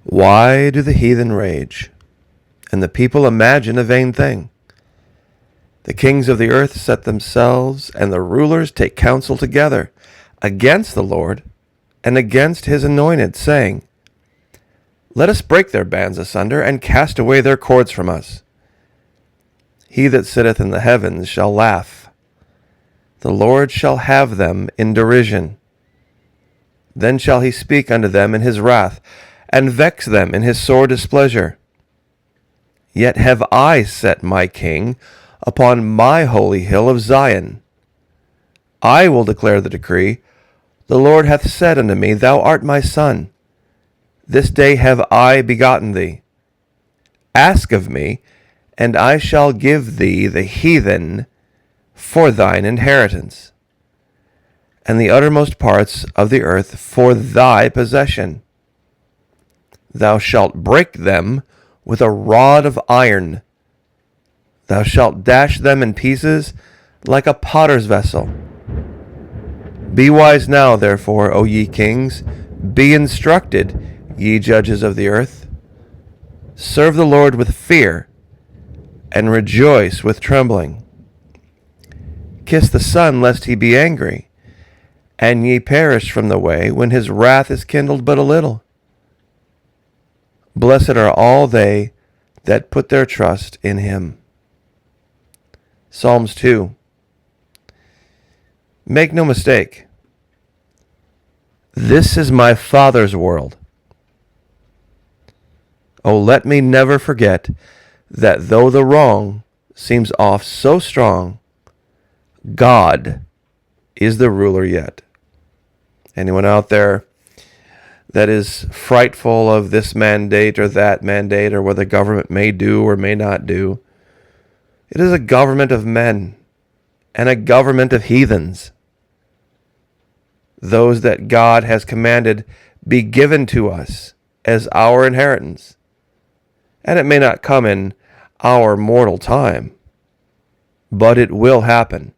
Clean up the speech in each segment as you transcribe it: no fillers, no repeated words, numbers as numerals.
Why do the heathen rage, and the people imagine a vain thing? The kings of the earth set themselves, and the rulers take counsel together against the Lord and against his anointed, saying, Let us break their bands asunder, and cast away their cords from us. He that sitteth in the heavens shall laugh. The Lord shall have them in derision. Then shall he speak unto them in his wrath, and vex them in his sore displeasure. Yet have I set my king upon my holy hill of Zion. I will declare the decree. The Lord hath said unto me, Thou art my son. This day have I begotten thee. Ask of me, and I shall give thee the heathen for thine inheritance, and the uttermost parts of the earth for thy possession. Thou shalt break them with a rod of iron. Thou shalt dash them in pieces like a potter's vessel. Be wise now, therefore, O ye kings, be instructed, ye judges of the earth. Serve the Lord with fear, and rejoice with trembling. Kiss the Son, lest he be angry, and ye perish from the way, when his wrath is kindled but a little. Blessed are all they that put their trust in him. Psalms 2. Make no mistake. This is my Father's world. Oh, let me never forget that though the wrong seems oft so strong, God is the ruler yet. Anyone out there that is frightful of this mandate or that mandate or what the government may do or may not do, it is a government of men and a government of heathens. Those that God has commanded be given to us as our inheritance. And it may not come in our mortal time, but it will happen.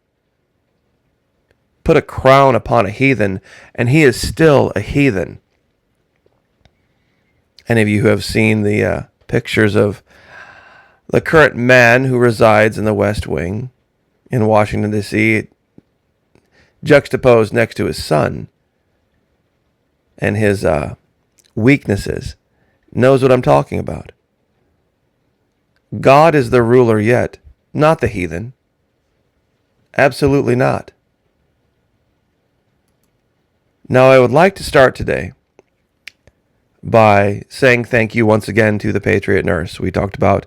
Put a crown upon a heathen, and he is still a heathen. Any of you who have seen the pictures of the current man who resides in the West Wing in Washington, D.C., juxtaposed next to his son and his weaknesses, knows what I'm talking about. God is the ruler yet, not the heathen. Absolutely not. Now, I would like to start today by saying thank you once again to the Patriot Nurse. We talked about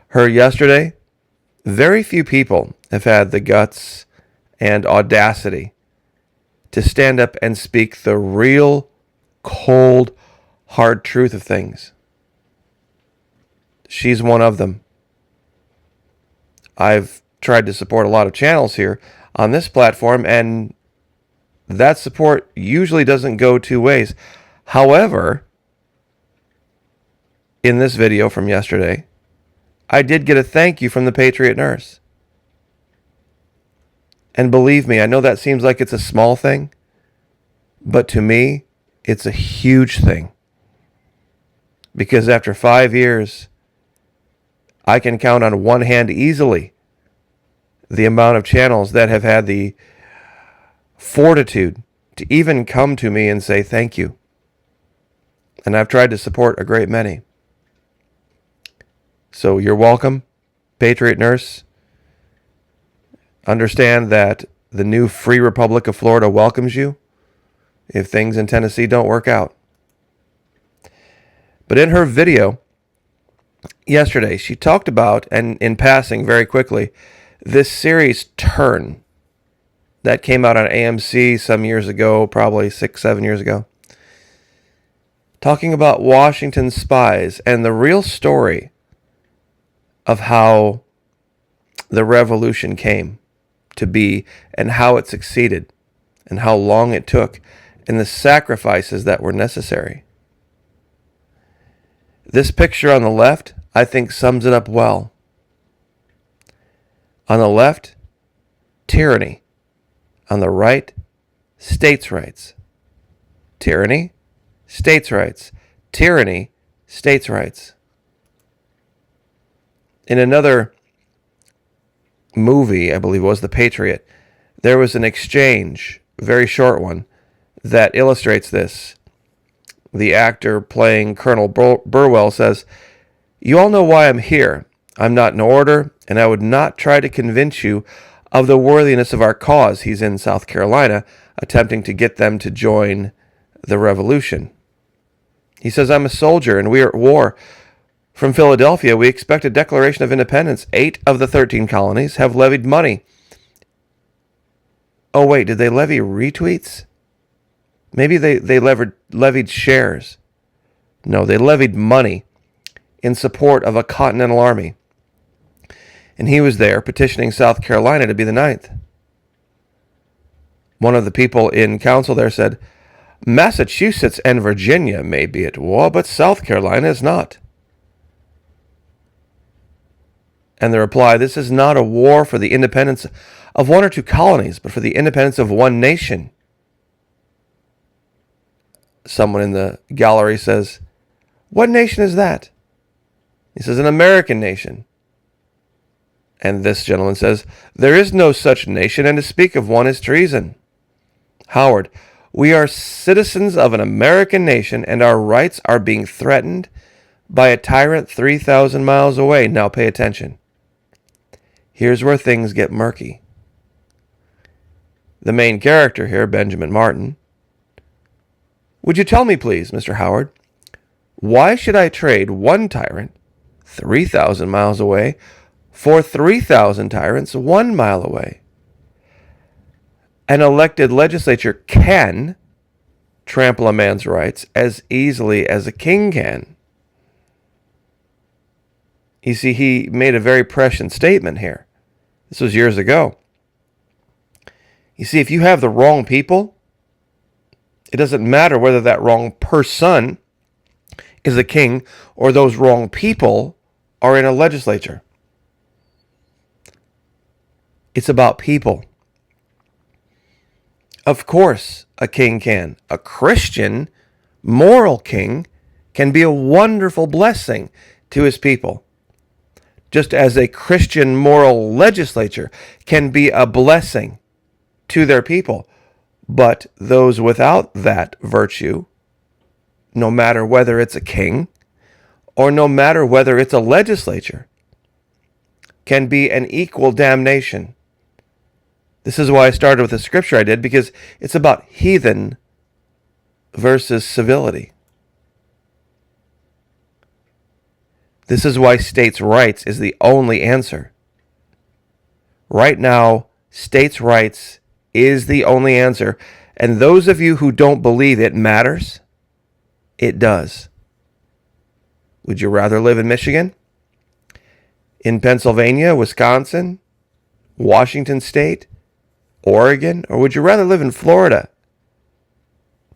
her yesterday. Very few people have had the guts and audacity to stand up and speak the real, cold, hard truth of things. She's one of them. I've tried to support a lot of channels here on this platform, and that support usually doesn't go two ways. However, in this video from yesterday, I did get a thank you from the Patriot Nurse. And believe me, I know that seems like it's a small thing, but to me, it's a huge thing. Because after 5 years, I can count on one hand easily the amount of channels that have had the fortitude to even come to me and say thank you. And I've tried to support a great many. So you're welcome, Patriot Nurse. Understand that the new Free Republic of Florida welcomes you if things in Tennessee don't work out. But in her video yesterday, she talked about, and in passing very quickly, this series Turn that came out on AMC some years ago, probably 6-7 years ago, talking about Washington's spies and the real story of how the revolution came to be and how it succeeded and how long it took and the sacrifices that were necessary. This picture on the left, I think, sums it up well. On the left, tyranny. On the right, states' rights. Tyranny, states' rights. Tyranny, states' rights. In another movie, I believe it was The Patriot, there was an exchange, a very short one, that illustrates this. The actor playing Colonel Burwell says, "You all know why I'm here. I'm not in order, and I would not try to convince you of the worthiness of our cause." He's in South Carolina, attempting to get them to join the revolution. He says, "I'm a soldier, and we are at war. From Philadelphia, we expect a declaration of independence. 8 of the 13 colonies have levied money." Oh, wait, did they levy retweets? Maybe they levied shares. No, they levied money in support of a Continental Army. And he was there petitioning South Carolina to be the 9th. One of the people in council there said, "Massachusetts and Virginia may be at war, but South Carolina is not." And the reply, "This is not a war for the independence of 1 or 2 colonies, but for the independence of 1 nation." Someone in the gallery says, "What nation is that?" He says, "An American nation." And this gentleman says, "There is no such nation, and to speak of one is treason." Howard, "We are citizens of an American nation, and our rights are being threatened by a tyrant 3,000 miles away." Now pay attention. Here's where things get murky. The main character here, Benjamin Martin. "Would you tell me, please, Mr. Howard, why should I trade one tyrant 3,000 miles away for 3,000 tyrants 1 mile away? An elected legislature can trample a man's rights as easily as a king can." You see, he made a very prescient statement here. This was years ago. You see, if you have the wrong people, it doesn't matter whether that wrong person is a king or those wrong people are in a legislature. It's about people. Of course, a king can. A Christian, moral king can be a wonderful blessing to his people. Just as a Christian moral legislature can be a blessing to their people. But those without that virtue, no matter whether it's a king or no matter whether it's a legislature, can be an equal damnation. This is why I started with the scripture I did, because it's about heathen versus civility. This is why states' rights is the only answer. Right now, states' rights is the only answer. And those of you who don't believe it matters, it does. Would you rather live in Michigan, in Pennsylvania, Wisconsin, Washington State, Oregon, or would you rather live in Florida,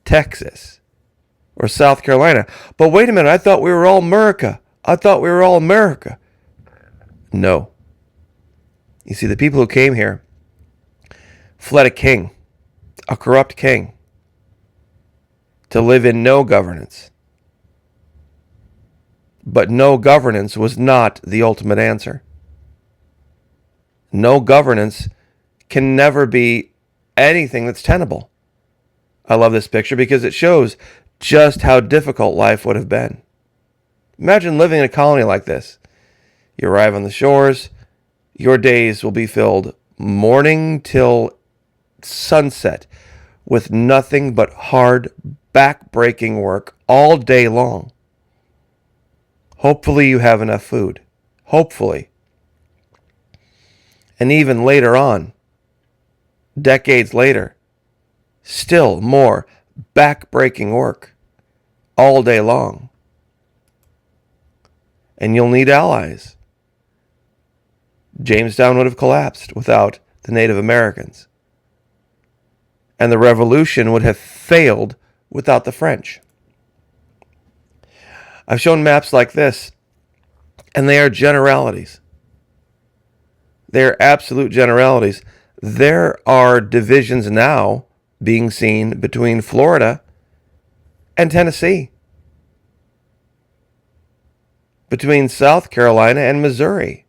Texas, or South Carolina? But wait a minute, I thought we were all America. I thought we were all America. No. You see, the people who came here fled a king, a corrupt king, to live in no governance. But no governance was not the ultimate answer. No governance can never be anything that's tenable. I love this picture because it shows just how difficult life would have been. Imagine living in a colony like this. You arrive on the shores, your days will be filled morning till sunset with nothing but hard, back-breaking work all day long. Hopefully you have enough food. Hopefully. And even later on, decades later, still more back-breaking work all day long. And you'll need allies. Jamestown would have collapsed without the Native Americans. And the revolution would have failed without the French. I've shown maps like this, and they are generalities. They are absolute generalities. There are divisions now being seen between Florida and Tennessee. between South Carolina and Missouri,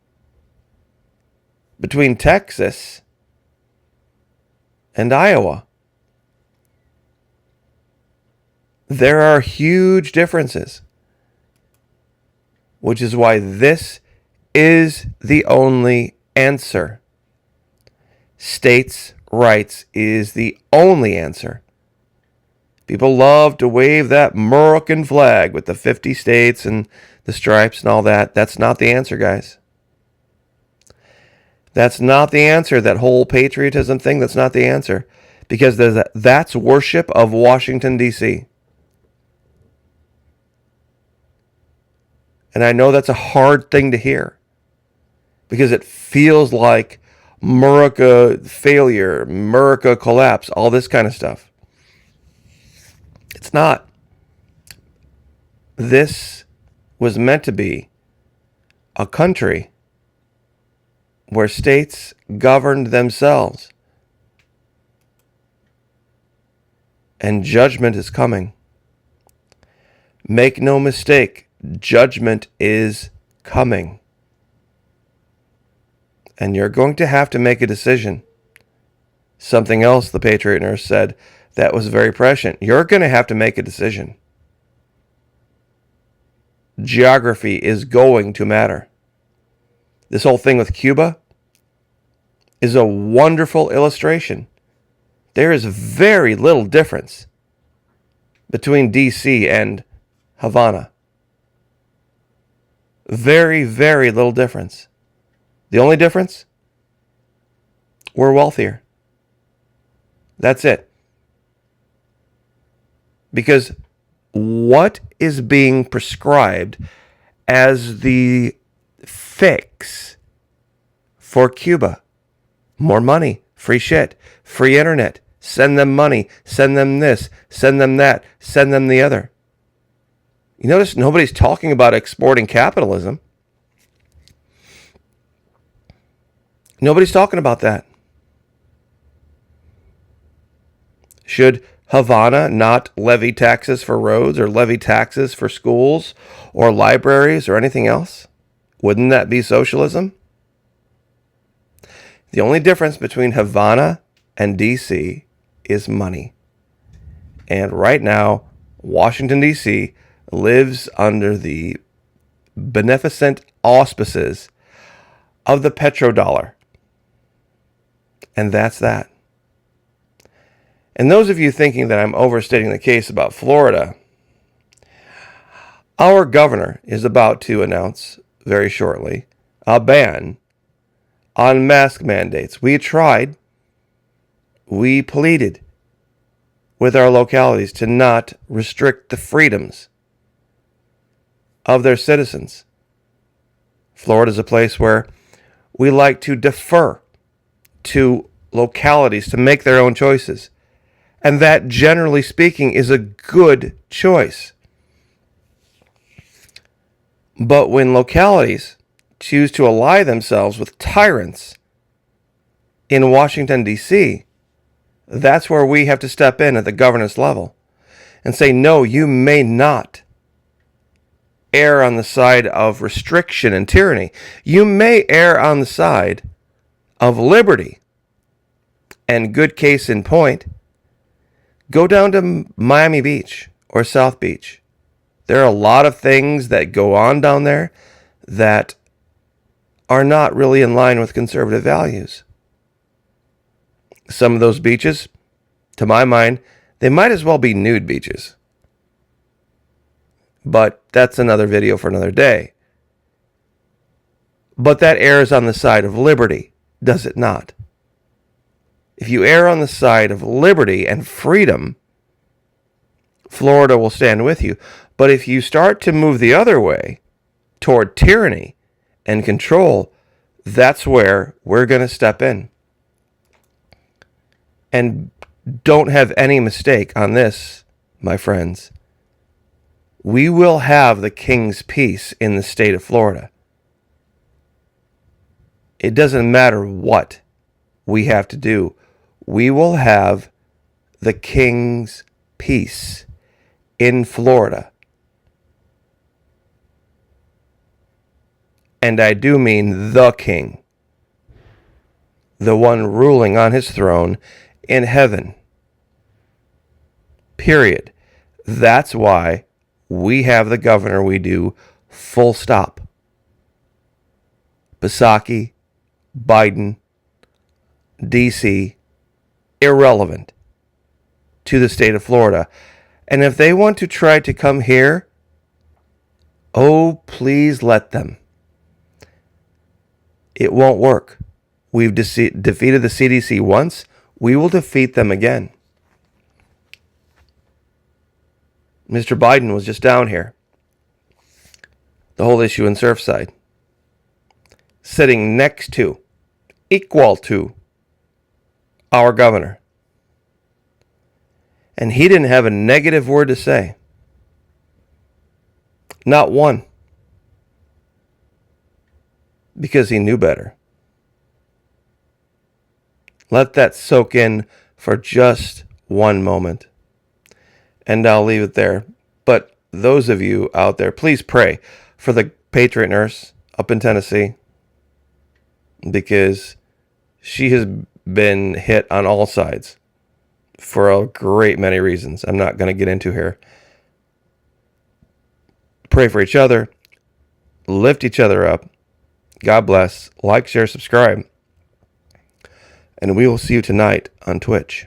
between Texas and Iowa. There are huge differences, which is why this is the only answer. States' rights is the only answer. People love to wave that American flag with the 50 states and the stripes and all that. That's not the answer, guys. That's not the answer. That whole patriotism thing, that's not the answer. Because that's worship of Washington, D.C. And I know that's a hard thing to hear. Because it feels like America failure, America collapse, all this kind of stuff. It's not. This was meant to be a country where states governed themselves. And judgment is coming. Make no mistake, judgment is coming. And you're going to have to make a decision. Something else the Patriot Nurse said that was very prescient. You're going to have to make a decision. Geography is going to matter. This whole thing with Cuba is a wonderful illustration. There is very little difference between D.C. and Havana. Very, very little difference. The only difference? We're wealthier. That's it. Because what is being prescribed as the fix for Cuba? More money, free shit, free internet, send them money, send them this, send them that, send them the other. You notice nobody's talking about exporting capitalism. Nobody's talking about that. Should Havana not levy taxes for roads or levy taxes for schools or libraries or anything else? Wouldn't that be socialism? The only difference between Havana and D.C. is money. And right now, Washington, D.C. lives under the beneficent auspices of the petrodollar. And that's that. And those of you thinking that I'm overstating the case about Florida, our governor is about to announce very shortly a ban on mask mandates. We tried, we pleaded with our localities to not restrict the freedoms of their citizens. Florida is a place where we like to defer to localities to make their own choices. And that, generally speaking, is a good choice. But when localities choose to ally themselves with tyrants in Washington, D.C., that's where we have to step in at the governance level and say, no, you may not err on the side of restriction and tyranny. You may err on the side of liberty. And good case in point, go down to Miami Beach or South Beach. There are a lot of things that go on down there that are not really in line with conservative values. Some of those beaches, to my mind, they might as well be nude beaches. But that's another video for another day. But that errs on the side of liberty, does it not? If you err on the side of liberty and freedom, Florida will stand with you. But if you start to move the other way, toward tyranny and control, that's where we're going to step in. And don't have any mistake on this, my friends. We will have the king's peace in the state of Florida. It doesn't matter what we have to do. We will have the king's peace in Florida. And I do mean the king, the one ruling on his throne in heaven. Period. That's why we have the governor we do, full stop. Psaki, Biden, D.C., irrelevant to the state of Florida. And if they want to try to come here, oh, please let them. It won't work. We've defeated the CDC once. We will defeat them again. Mr. Biden was just down here. The whole issue in Surfside. Sitting next to, equal to, our governor. And he didn't have a negative word to say. Not one. Because he knew better. Let that soak in for just one moment. And I'll leave it there. But those of you out there, please pray for the Patriot nurse up in Tennessee. Because she has been hit on all sides for a great many reasons I'm not going to get into here. Pray for each other. Lift each other up. God bless. Like, share, subscribe. And we will see you tonight on Twitch.